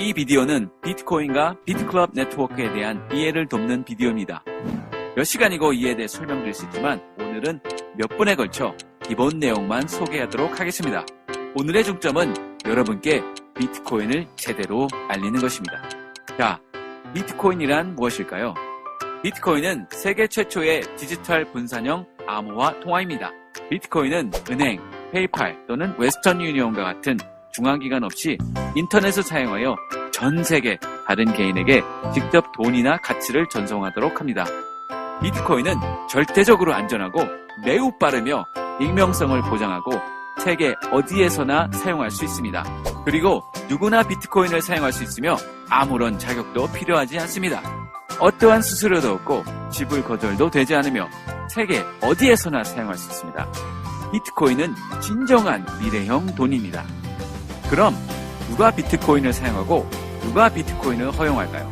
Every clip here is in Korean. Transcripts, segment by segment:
이 비디오는 비트코인과 비트클럽 네트워크에 대한 이해를 돕는 비디오입니다. 몇 시간이고 이에 대해 설명드릴 수 있지만 오늘은 몇 분에 걸쳐 기본 내용만 소개하도록 하겠습니다. 오늘의 중점은 여러분께 비트코인을 제대로 알리는 것입니다. 자, 비트코인이란 무엇일까요? 비트코인은 세계 최초의 디지털 분산형 암호화 통화입니다. 비트코인은 은행, 페이팔 또는 웨스턴 유니온과 같은 중앙기관 없이 인터넷을 사용하여 전 세계 다른 개인에게 직접 돈이나 가치를 전송하도록 합니다. 비트코인은 절대적으로 안전하고 매우 빠르며 익명성을 보장하고 세계 어디에서나 사용할 수 있습니다. 그리고 누구나 비트코인을 사용할 수 있으며 아무런 자격도 필요하지 않습니다. 어떠한 수수료도 없고 지불 거절도 되지 않으며 세계 어디에서나 사용할 수 있습니다. 비트코인은 진정한 미래형 돈입니다. 그럼 누가 비트코인을 사용하고 누가 비트코인을 허용할까요?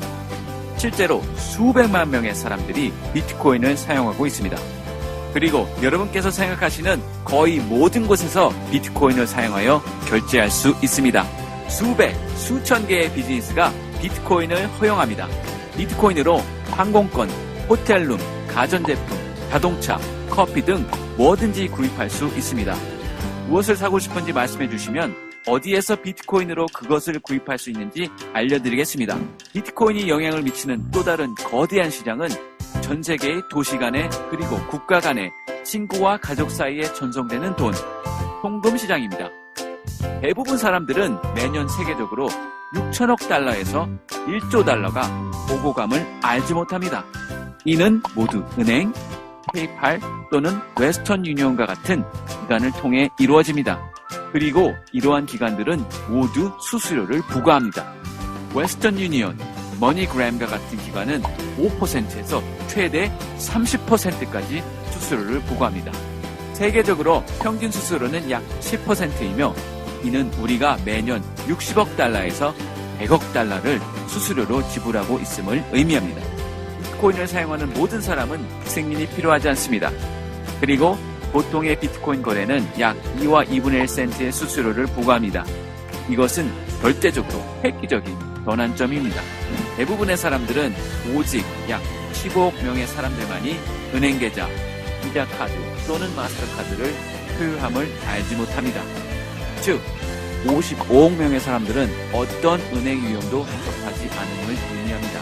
실제로 수백만 명의 사람들이 비트코인을 사용하고 있습니다. 그리고 여러분께서 생각하시는 거의 모든 곳에서 비트코인을 사용하여 결제할 수 있습니다. 수백, 수천 개의 비즈니스가 비트코인을 허용합니다. 비트코인으로 항공권, 호텔룸, 가전제품, 자동차, 커피 등 뭐든지 구입할 수 있습니다. 무엇을 사고 싶은지 말씀해 주시면 어디에서 비트코인으로 그것을 구입할 수 있는지 알려드리겠습니다. 비트코인이 영향을 미치는 또 다른 거대한 시장은 전 세계의 도시 간에 그리고 국가 간에 친구와 가족 사이에 전송되는 돈, 송금 시장입니다. 대부분 사람들은 매년 세계적으로 6천억 달러에서 1조 달러가 오고 감을 알지 못합니다. 이는 모두 은행, 페이팔 또는 웨스턴 유니온과 같은 기관을 통해 이루어집니다. 그리고 이러한 기관들은 모두 수수료를 부과합니다. 웨스턴 유니온, 머니그램과 같은 기관은 5%에서 최대 30%까지 수수료를 부과합니다. 세계적으로 평균 수수료는 약 10%이며 이는 우리가 매년 60억 달러에서 100억 달러를 수수료로 지불하고 있음을 의미합니다. 비트코인을 사용하는 모든 사람은 승인이 필요하지 않습니다. 그리고 보통의 비트코인 거래는 약 2와 2분의 1센트의 수수료를 부과합니다. 이것은 절대적으로 획기적인 변환점입니다. 대부분의 사람들은 오직 약 15억 명의 사람들만이 은행 계좌, 비자 카드 또는 마스터카드를 소유함을 알지 못합니다. 즉, 55억 명의 사람들은 어떤 은행 유형도 접하지 않음을 의미합니다.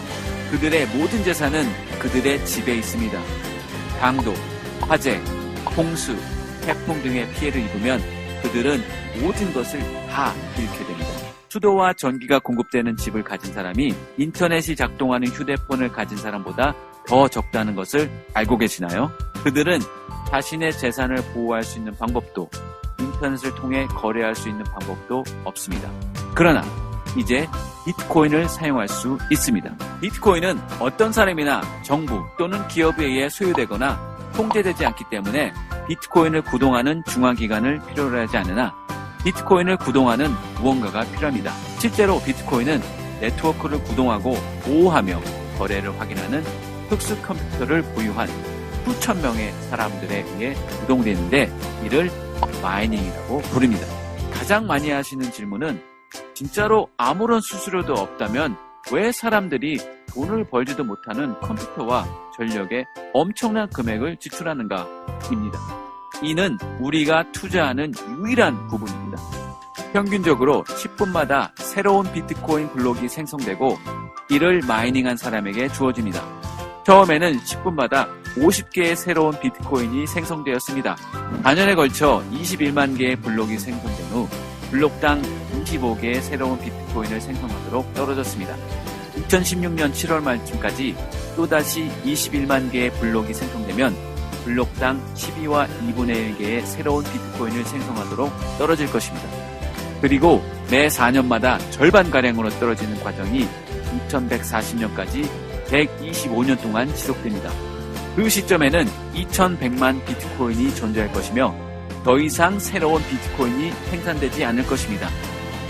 그들의 모든 재산은 그들의 집에 있습니다. 강도, 화재, 홍수, 태풍 등의 피해를 입으면 그들은 모든 것을 다 잃게 됩니다. 수도와 전기가 공급되는 집을 가진 사람이 인터넷이 작동하는 휴대폰을 가진 사람보다 더 적다는 것을 알고 계시나요? 그들은 자신의 재산을 보호할 수 있는 방법도 인터넷을 통해 거래할 수 있는 방법도 없습니다. 그러나 이제 비트코인을 사용할 수 있습니다. 비트코인은 어떤 사람이나 정부 또는 기업에 의해 소유되거나 통제되지 않기 때문에 비트코인을 구동하는 중앙기관을 필요로 하지 않으나 비트코인을 구동하는 무언가가 필요합니다. 실제로 비트코인은 네트워크를 구동하고 보호하며 거래를 확인하는 특수 컴퓨터를 보유한 수천 명의 사람들에 의해 구동되는데 이를 마이닝이라고 부릅니다. 가장 많이 하시는 질문은 진짜로 아무런 수수료도 없다면 왜 사람들이 돈을 벌지도 못하는 컴퓨터와 전력에 엄청난 금액을 지출하는가? 입니다. 이는 우리가 투자하는 유일한 부분입니다. 평균적으로 10분마다 새로운 비트코인 블록이 생성되고 이를 마이닝한 사람에게 주어집니다. 처음에는 10분마다 50개의 새로운 비트코인이 생성되었습니다. 4년에 걸쳐 21만 개의 블록이 생성된 후 블록당 25개의 새로운 비트코인을 생성하도록 떨어졌습니다. 2016년 7월 말쯤까지 또다시 21만 개의 블록이 생성되면 블록당 12와 2분의 1개의 새로운 비트코인을 생성하도록 떨어질 것입니다. 그리고 매 4년마다 절반가량으로 떨어지는 과정이 2140년까지 125년 동안 지속됩니다. 그 시점에는 2100만 비트코인이 존재할 것이며 더 이상 새로운 비트코인이 생산되지 않을 것입니다.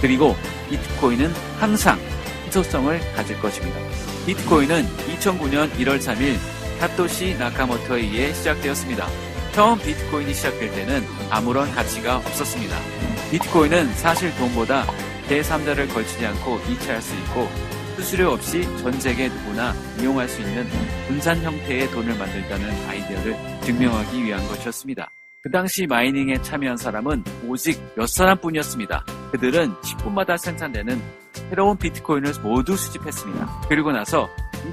그리고 비트코인은 항상 희소성을 가질 것입니다. 비트코인은 2009년 1월 3일 사토시 나카모토에 의해 시작되었습니다. 처음 비트코인이 시작될 때는 아무런 가치가 없었습니다. 비트코인은 사실 돈보다 제3자를 걸치지 않고 이체할 수 있고 수수료 없이 전 세계 누구나 이용할 수 있는 분산 형태의 돈을 만들자는 아이디어를 증명하기 위한 것이었습니다. 그 당시 마이닝에 참여한 사람은 오직 몇 사람뿐이었습니다. 그들은 10분마다 생산되는 새로운 비트코인을 모두 수집했습니다. 그리고 나서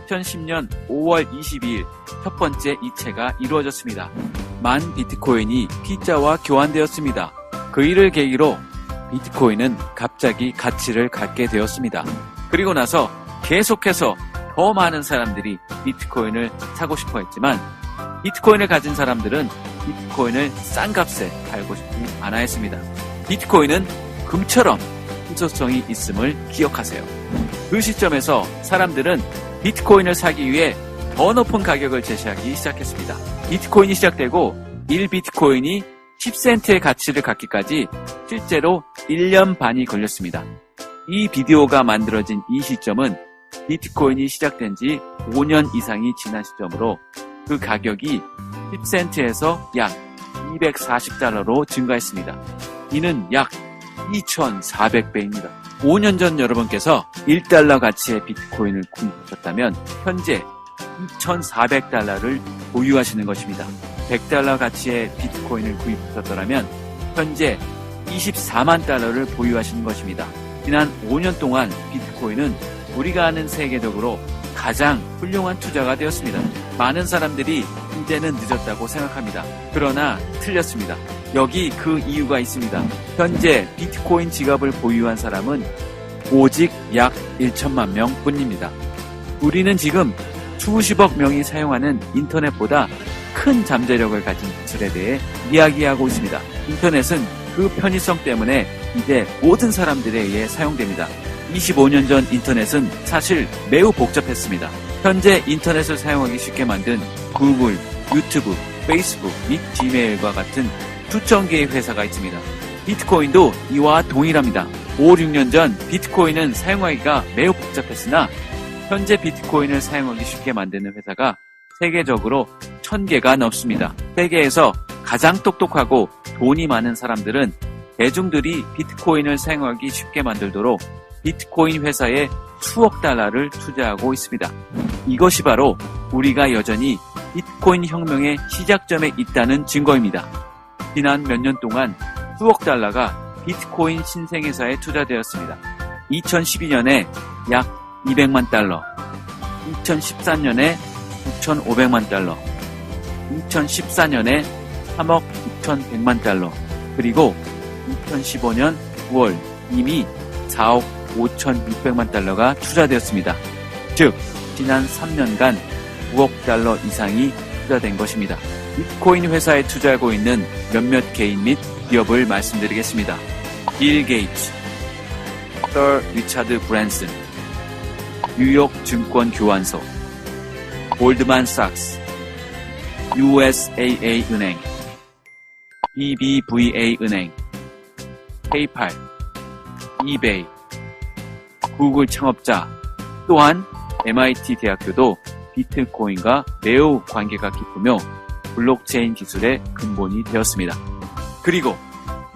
2010년 5월 22일 첫 번째 이체가 이루어졌습니다. 10,000 비트코인이 피자와 교환되었습니다. 그 일을 계기로 비트코인은 갑자기 가치를 갖게 되었습니다. 그리고 나서 계속해서 더 많은 사람들이 비트코인을 사고 싶어 했지만 비트코인을 가진 사람들은 비트코인을 싼 값에 팔고 싶지 않아 했습니다. 비트코인은 금처럼 희소성이 있음을 기억하세요. 그 시점에서 사람들은 비트코인을 사기 위해 더 높은 가격을 제시하기 시작했습니다. 비트코인이 시작되고 1비트코인이 10센트의 가치를 갖기까지 실제로 1년 반이 걸렸습니다. 이 비디오가 만들어진 이 시점은 비트코인이 시작된 지 5년 이상이 지난 시점으로 그 가격이 10센트에서 약 240달러로 증가했습니다. 이는 약 2,400배입니다. 5년 전 여러분께서 1달러 가치의 비트코인을 구입하셨다면 현재 2,400달러를 보유하시는 것입니다. 100달러 가치의 비트코인을 구입하셨더라면 현재 24만 달러를 보유하시는 것입니다. 지난 5년 동안 비트코인은 우리가 아는 세계적으로 가장 훌륭한 투자가 되었습니다. 많은 사람들이 이제는 늦었다고 생각합니다. 그러나 틀렸습니다. 여기 그 이유가 있습니다. 현재 비트코인 지갑을 보유한 사람은 오직 약 1천만 명 뿐입니다. 우리는 지금 수십억 명이 사용하는 인터넷보다 큰 잠재력을 가진 기술에 대해 이야기하고 있습니다. 인터넷은 그 편의성 때문에 이제 모든 사람들에 의해 사용됩니다. 25년 전 인터넷은 사실 매우 복잡했습니다. 현재 인터넷을 사용하기 쉽게 만든 구글, 유튜브, 페이스북 및 지메일과 같은 수천 개의 회사가 있습니다. 비트코인도 이와 동일합니다. 5, 6년 전 비트코인은 사용하기가 매우 복잡했으나 현재 비트코인을 사용하기 쉽게 만드는 회사가 세계적으로 1000개가 넘습니다. 세계에서 가장 똑똑하고 돈이 많은 사람들은 대중들이 비트코인을 사용하기 쉽게 만들도록 비트코인 회사에 수억 달러를 투자하고 있습니다. 이것이 바로 우리가 여전히 비트코인 혁명의 시작점에 있다는 증거입니다. 지난 몇 년 동안 수억 달러가 비트코인 신생회사에 투자되었습니다. 2012년에 약 200만 달러, 2013년에 9,500만 달러, 2014년에 3억 9,100만 달러, 그리고 2015년 9월 이미 4억 5,600만 달러가 투자되었습니다. 즉, 지난 3년간 9억 달러 이상이 투자된 것입니다. 비트코인 회사에 투자하고 있는 몇몇 개인 및 기업을 말씀드리겠습니다. 빌 게이츠, 서 리차드 브랜슨, 뉴욕 증권 교환소, 골드만삭스, USAA 은행, BBVA 은행, 페이팔, 이베이, 구글 창업자, 또한 MIT 대학교도 비트코인과 매우 관계가 깊으며 블록체인 기술의 근본이 되었습니다. 그리고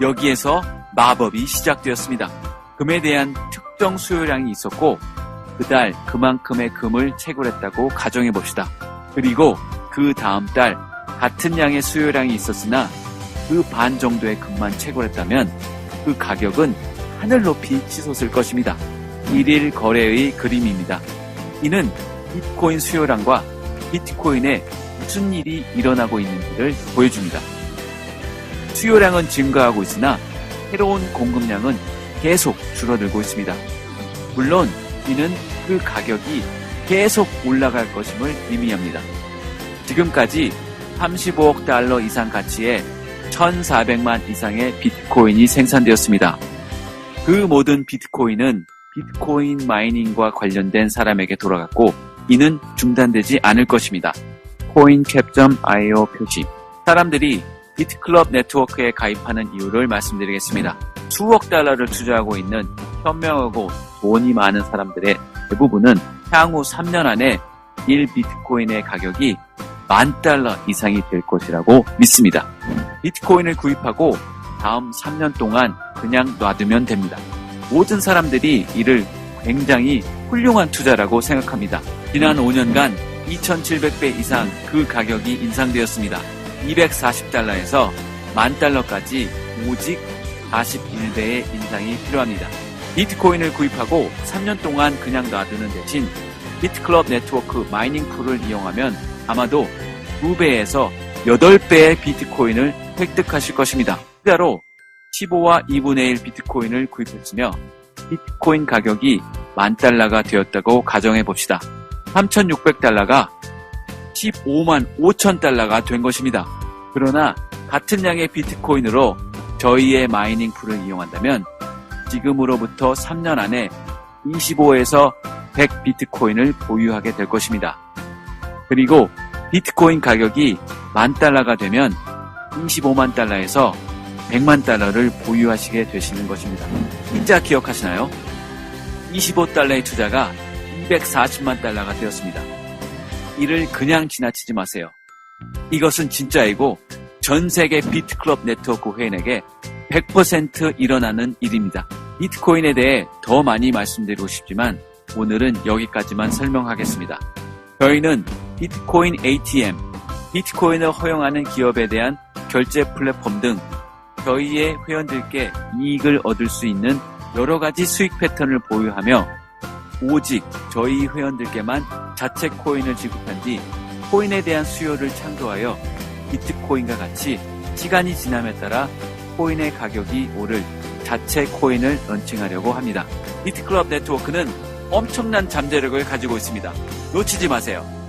여기에서 마법이 시작되었습니다. 금에 대한 특정 수요량이 있었고 그달 그만큼의 금을 채굴했다고 가정해봅시다. 그리고 그 다음 달 같은 양의 수요량이 있었으나 그 반 정도의 금만 채굴했다면 그 가격은 하늘 높이 치솟을 것입니다. 1일 거래의 그림입니다. 이는 비트코인 수요량과 비트코인에 무슨 일이 일어나고 있는지를 보여줍니다. 수요량은 증가하고 있으나 새로운 공급량은 계속 줄어들고 있습니다. 물론 이는 그 가격이 계속 올라갈 것임을 의미합니다. 지금까지 35억 달러 이상 가치의 1,400만 이상의 비트코인이 생산되었습니다. 그 모든 비트코인은 비트코인 마이닝과 관련된 사람에게 돌아갔고 이는 중단되지 않을 것입니다. coincap.io 표시. 사람들이 비트클럽 네트워크에 가입하는 이유를 말씀드리겠습니다. 수억 달러를 투자하고 있는 현명하고 돈이 많은 사람들의 대부분은 향후 3년 안에 1비트코인의 가격이 $10,000 이상이 될 것이라고 믿습니다. 비트코인을 구입하고 다음 3년 동안 그냥 놔두면 됩니다. 모든 사람들이 이를 굉장히 훌륭한 투자라고 생각합니다. 지난 5년간 2,700배 이상 그 가격이 인상되었습니다. 240달러에서 10,000달러까지 오직 41배의 인상이 필요합니다. 비트코인을 구입하고 3년 동안 그냥 놔두는 대신 비트클럽 네트워크 마이닝 풀을 이용하면 아마도 2배에서 8배의 비트코인을 획득하실 것입니다. 투자로 15와 2분의 1 비트코인을 구입했으며 비트코인 가격이 10,000달러가 되었다고 가정해 봅시다. 3,600달러가 15만 5천 달러가 된 것입니다. 그러나 같은 양의 비트코인으로 저희의 마이닝 풀을 이용한다면 지금으로부터 3년 안에 25에서 100 비트코인을 보유하게 될 것입니다. 그리고 비트코인 가격이 10,000달러가 되면 25만 달러에서 100만 달러를 보유하시게 되시는 것입니다. 진짜 기억하시나요? 25달러의 투자가 240만 달러가 되었습니다. 이를 그냥 지나치지 마세요. 이것은 진짜이고 전 세계 비트클럽 네트워크 회원에게 100% 일어나는 일입니다. 비트코인에 대해 더 많이 말씀드리고 싶지만 오늘은 여기까지만 설명하겠습니다. 저희는 비트코인 ATM, 비트코인을 허용하는 기업에 대한 결제 플랫폼 등 저희의 회원들께 이익을 얻을 수 있는 여러 가지 수익 패턴을 보유하며 오직 저희 회원들께만 자체 코인을 지급한 뒤 코인에 대한 수요를 창조하여 비트코인과 같이 시간이 지남에 따라 코인의 가격이 오를 자체 코인을 런칭하려고 합니다. 비트클럽 네트워크는 엄청난 잠재력을 가지고 있습니다. 놓치지 마세요.